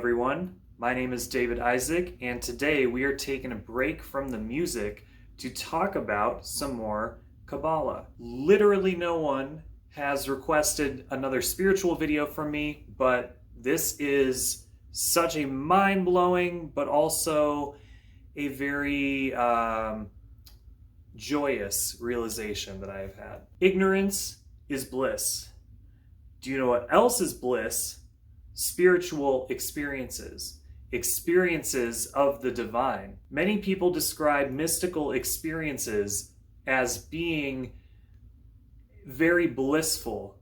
everyone. My name is David Isaac, and today we are taking a break from the music to talk about some more Kabbalah. Literally no one has requested another spiritual video from me, but this is such a mind-blowing, but also a very joyous realization that I have had. Ignorance is bliss. Do you know what else is bliss? Spiritual experiences. Experiences of the divine. Many people describe mystical experiences as being very blissful,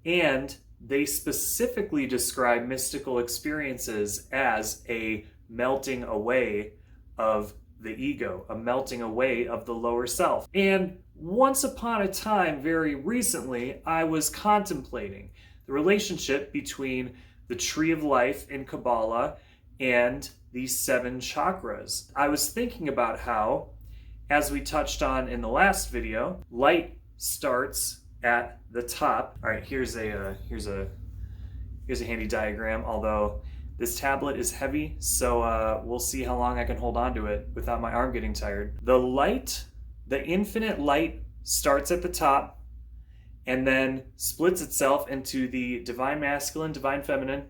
and they specifically describe mystical experiences as a melting away of the ego, a melting away of the lower self. And once upon a time, very recently, I was contemplating the relationship between the tree of life in Kabbalah and the 7 chakras. I was thinking about how, as we touched on in the last video, light starts at the top. All right, here's a handy diagram, although this tablet is heavy, so we'll see how long I can hold on to it without my arm getting tired. The infinite light starts at the top and then splits itself into the divine masculine, divine feminine.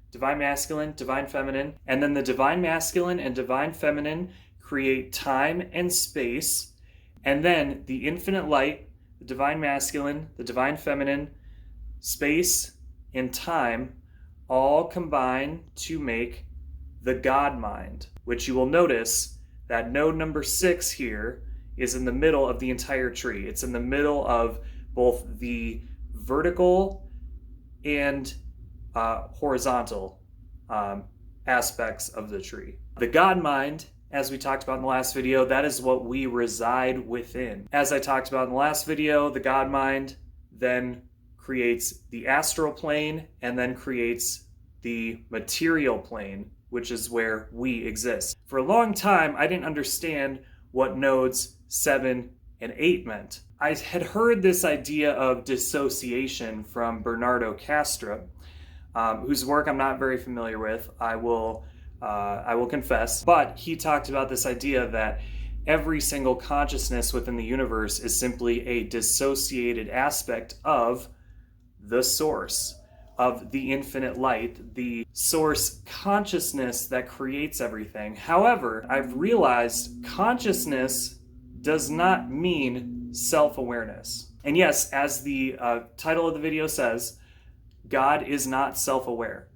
Divine masculine, divine feminine. And then the divine masculine and divine feminine create time and space. And then the infinite light, the divine masculine, the divine feminine, space and time all combine to make the God mind, which you will notice that node number 6 here is in the middle of the entire tree. It's in the middle of both the vertical and horizontal aspects of the tree. The God mind, as we talked about in the last video, that is what we reside within. As I talked about in the last video, the God mind then creates the astral plane and then creates the material plane, which is where we exist. For a long time, I didn't understand what nodes 7 and 8 meant. I had heard this idea of dissociation from Bernardo Castro, whose work I'm not very familiar with, I will confess, but he talked about this idea that every single consciousness within the universe is simply a dissociated aspect of the source, of the infinite light, the source consciousness that creates everything. However, I've realized consciousness does not mean self-awareness. And yes, as the title of the video says, God is not self-aware.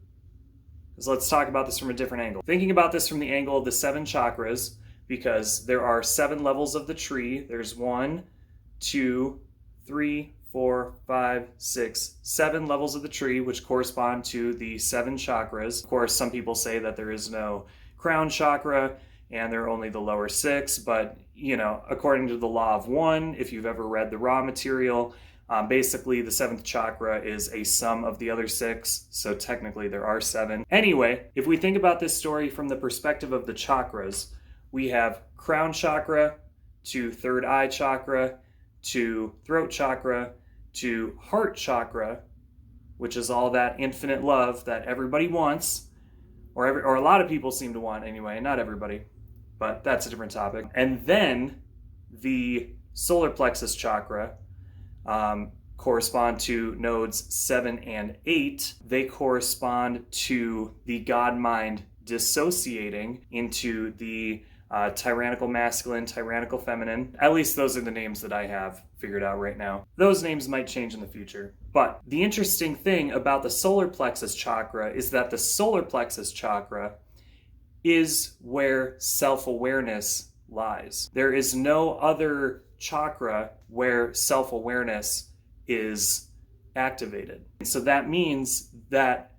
So let's talk about this from a different angle. Thinking about this from the angle of the 7 chakras, because there are 7 levels of the tree. There's 1, 2, 3, 4, 5, 6, 7 levels of the tree, which correspond to the 7 chakras. Of course, some people say that there is no crown chakra and there are only the lower 6, but you know, according to the law of 1, if you've ever read the raw material, basically the 7th chakra is a sum of the other 6, so technically there are 7. Anyway, if we think about this story from the perspective of the chakras, we have crown chakra to third eye chakra to throat chakra to heart chakra, which is all that infinite love that everybody wants, or a lot of people seem to want anyway, not everybody, but that's a different topic. And then the solar plexus chakra correspond to nodes 7 and 8. They correspond to the God mind dissociating into the tyrannical masculine, tyrannical feminine. At least those are the names that I have figured out right now. Those names might change in the future. But the interesting thing about the solar plexus chakra is that the solar plexus chakra is where self-awareness lies. There is no other chakra where self-awareness is activated. So that means that,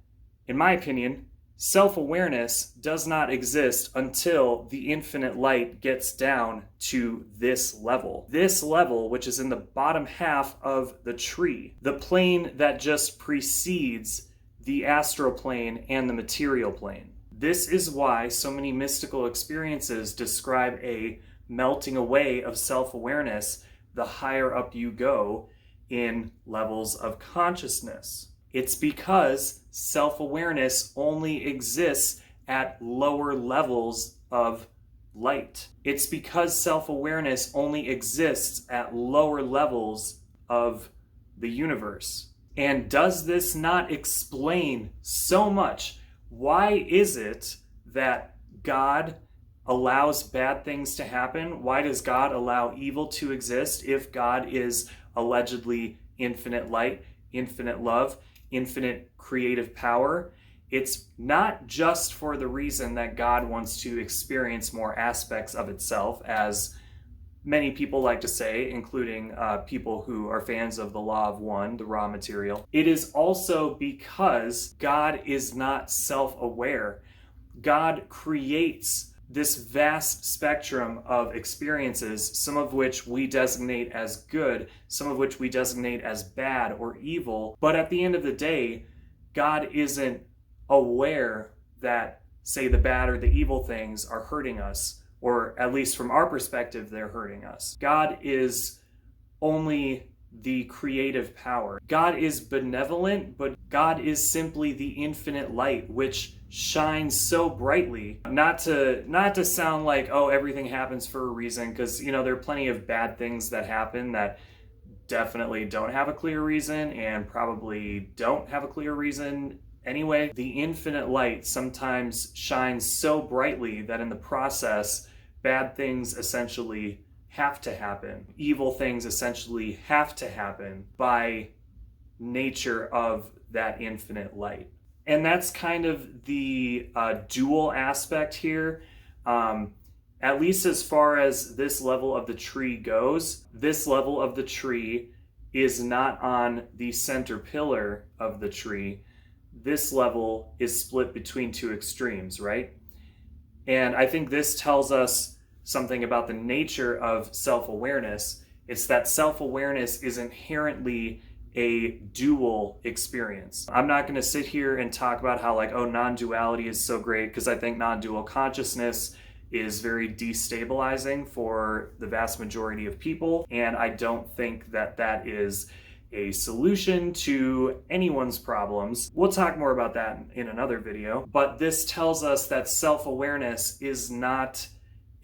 in my opinion, self-awareness does not exist until the infinite light gets down to this level. This level, which is in the bottom half of the tree, the plane that just precedes the astral plane and the material plane. This is why so many mystical experiences describe a melting away of self-awareness the higher up you go in levels of consciousness. It's because self-awareness only exists at lower levels of light. It's because self-awareness only exists at lower levels of the universe. And does this not explain so much? Why is it that God allows bad things to happen? Why does God allow evil to exist if God is allegedly infinite light, infinite love, infinite creative power? It's not just for the reason that God wants to experience more aspects of itself, as many people like to say, including people who are fans of the law of one, the raw material. It is also because God is not self-aware. God creates this vast spectrum of experiences, some of which we designate as good, some of which we designate as bad or evil. But at the end of the day, God isn't aware that, say, the bad or the evil things are hurting us, or at least from our perspective, they're hurting us. God is only the creative power. God is benevolent, but God is simply the infinite light, which shines so brightly. Not to sound like, oh, everything happens for a reason, because, you know, there are plenty of bad things that happen that definitely don't have a clear reason and probably don't have a clear reason anyway. The infinite light sometimes shines so brightly that in the process, bad things essentially have to happen. Evil things essentially have to happen by nature of that infinite light. And that's kind of the dual aspect here. At least as far as this level of the tree goes, this level of the tree is not on the center pillar of the tree. This level is split between two extremes, right? And I think this tells us something about the nature of self-awareness. It's that self-awareness is inherently a dual experience. I'm not going to sit here and talk about how, like, oh, non-duality is so great, because I think non-dual consciousness is very destabilizing for the vast majority of people, and I don't think that that is a solution to anyone's problems. We'll talk more about that in another video, but this tells us that self-awareness is not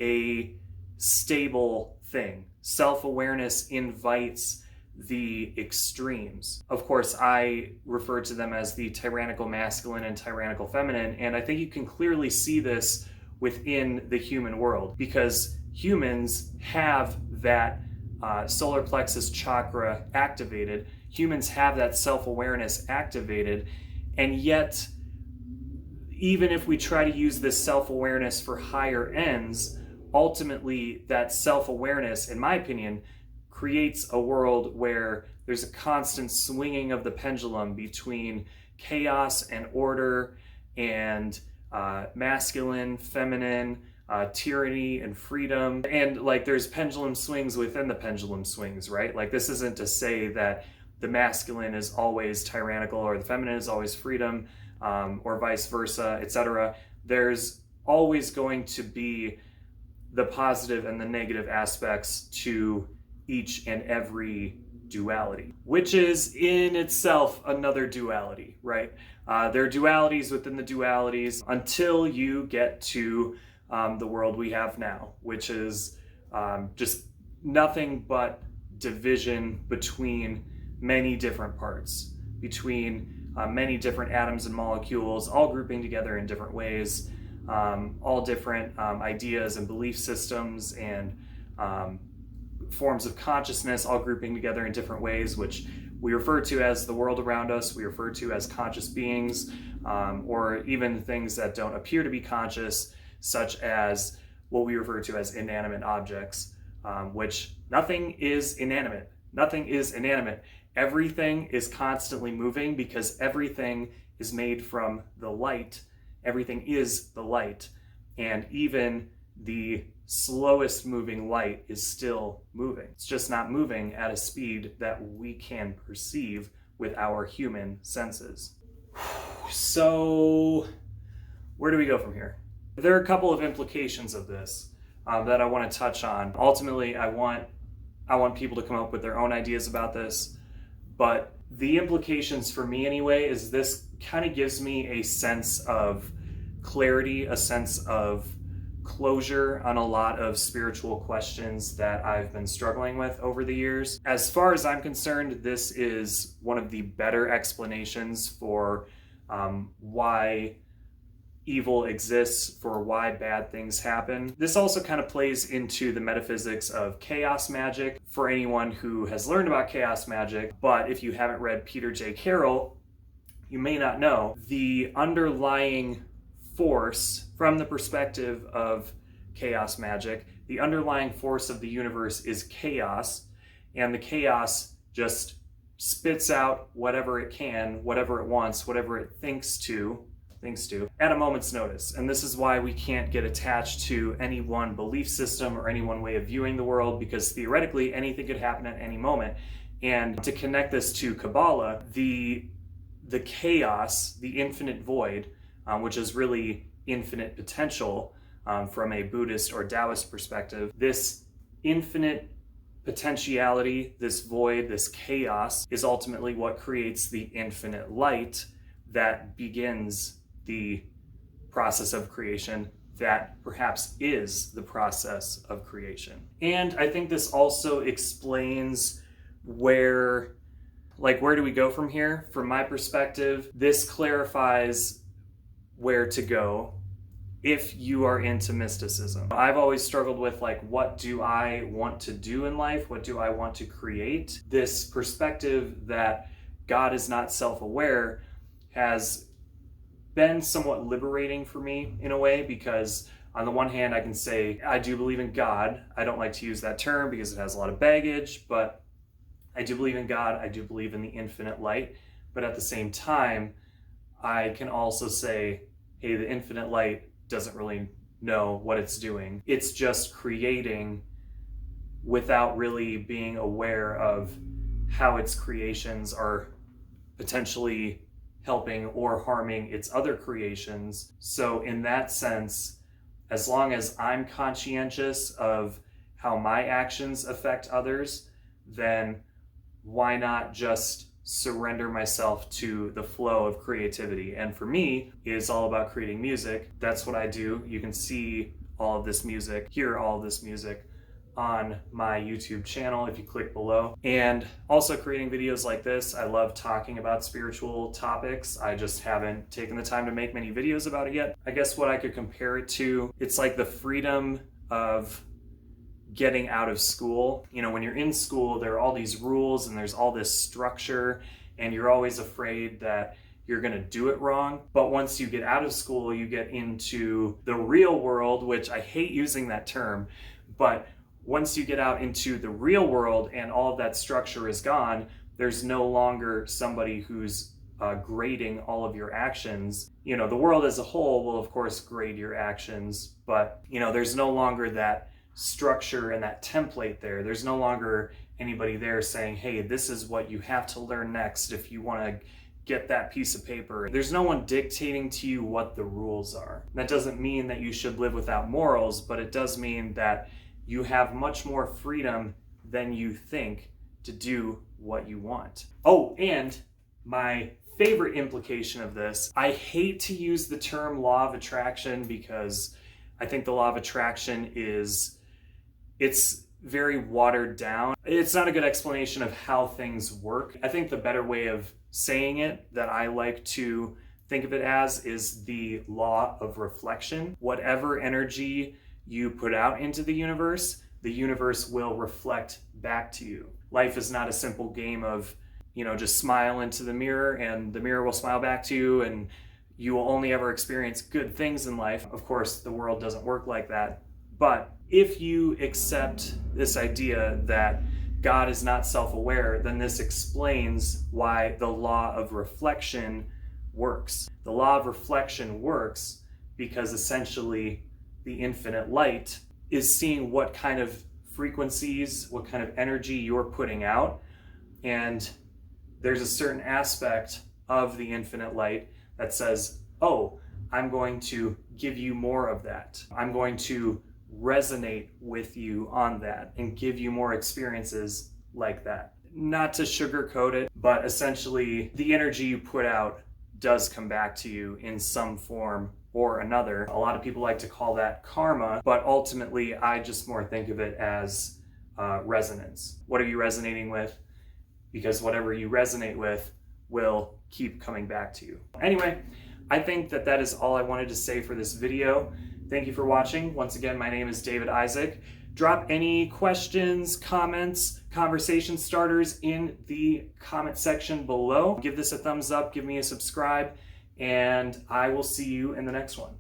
a stable thing. Self-awareness invites the extremes. Of course, I refer to them as the tyrannical masculine and tyrannical feminine, and I think you can clearly see this within the human world, because humans have that solar plexus chakra activated. Humans have that self-awareness activated, and yet, even if we try to use this self-awareness for higher ends, ultimately that self-awareness, in my opinion, creates a world where there's a constant swinging of the pendulum between chaos and order, and masculine, feminine, tyranny and freedom. And like, there's pendulum swings within the pendulum swings, right? Like, this isn't to say that the masculine is always tyrannical or the feminine is always freedom, or vice versa, etc. There's always going to be the positive and the negative aspects to each and every duality, which is in itself another duality, right? There are dualities within the dualities until you get to the world we have now, which is just nothing but division between many different parts, between many different atoms and molecules, all grouping together in different ways, all different ideas and belief systems and forms of consciousness, all grouping together in different ways, which we refer to as the world around us, we refer to as conscious beings, or even things that don't appear to be conscious, such as what we refer to as inanimate objects, which nothing is inanimate. Nothing is inanimate. Everything is constantly moving because everything is made from the light. Everything is the light. And even the slowest moving light is still moving. It's just not moving at a speed that we can perceive with our human senses. So, where do we go from here? There are a couple of implications of this that I want to touch on. Ultimately, I want people to come up with their own ideas about this, but the implications for me anyway is this kind of gives me a sense of clarity, a sense of closure on a lot of spiritual questions that I've been struggling with over the years. As far as I'm concerned, this is one of the better explanations for why evil exists, for why bad things happen. This also kind of plays into the metaphysics of chaos magic for anyone who has learned about chaos magic, but if you haven't read Peter J. Carroll, you may not know the underlying force from the perspective of chaos magic. The underlying force of the universe is chaos, and the chaos just spits out whatever it can, whatever it wants, whatever it thinks to at a moment's notice. And this is why we can't get attached to any one belief system or any one way of viewing the world, because theoretically anything could happen at any moment. And to connect this to Kabbalah, the chaos, the infinite void, which is really infinite potential from a Buddhist or Taoist perspective, this infinite potentiality, this void, this chaos is ultimately what creates the infinite light that begins the process of creation, that perhaps is the process of creation. And I think this also explains where do we go from here? From my perspective, this clarifies where to go if you are into mysticism. I've always struggled with what do I want to do in life? What do I want to create? This perspective that God is not self-aware has been somewhat liberating for me in a way, because on the one hand I can say I do believe in God. I don't like to use that term because it has a lot of baggage, but I do believe in God. I do believe in the infinite light. But at the same time, I can also say, hey, the infinite light doesn't really know what it's doing. It's just creating without really being aware of how its creations are potentially helping or harming its other creations. So in that sense, as long as I'm conscientious of how my actions affect others, then why not just surrender myself to the flow of creativity? And for me, it's all about creating music. That's what I do. You can see all of this music, hear all of this music on my YouTube channel if you click below. And also creating videos like this. I love talking about spiritual topics. I just haven't taken the time to make many videos about it yet. I guess what I could compare it to, it's like the freedom of getting out of school. You know, when you're in school, there are all these rules and there's all this structure, and you're always afraid that you're gonna do it wrong. But once you get out of school, you get into the real world, which I hate using that term, but once you get out into the real world and all of that structure is gone, there's no longer somebody who's grading all of your actions. You know, the world as a whole will of course grade your actions, but you know, there's no longer that structure and that template there. There's no longer anybody there saying, hey, this is what you have to learn next if you want to get that piece of paper. There's no one dictating to you what the rules are. That doesn't mean that you should live without morals, but it does mean that you have much more freedom than you think to do what you want. Oh, and my favorite implication of this, I hate to use the term law of attraction because I think the law of attraction it's very watered down. It's not a good explanation of how things work. I think the better way of saying it that I like to think of it as is the law of reflection. Whatever energy you put out into the universe will reflect back to you. Life is not a simple game of, you know, just smile into the mirror and the mirror will smile back to you and you will only ever experience good things in life. Of course, the world doesn't work like that. But if you accept this idea that God is not self-aware, then this explains why the law of reflection works. The law of reflection works because essentially the infinite light is seeing what kind of frequencies, what kind of energy you're putting out. And there's a certain aspect of the infinite light that says, oh, I'm going to give you more of that. I'm going to resonate with you on that and give you more experiences like that. not to sugarcoat it, but essentially the energy you put out does come back to you in some form or another. A lot of people like to call that karma, but ultimately I just more think of it as resonance. What are you resonating with? Because whatever you resonate with will keep coming back to you. Anyway, I think that that is all I wanted to say for this video. Thank you for watching. Once again, my name is David Isaac. Drop any questions, comments, conversation starters in the comment section below. Give this a thumbs up, give me a subscribe, and I will see you in the next one.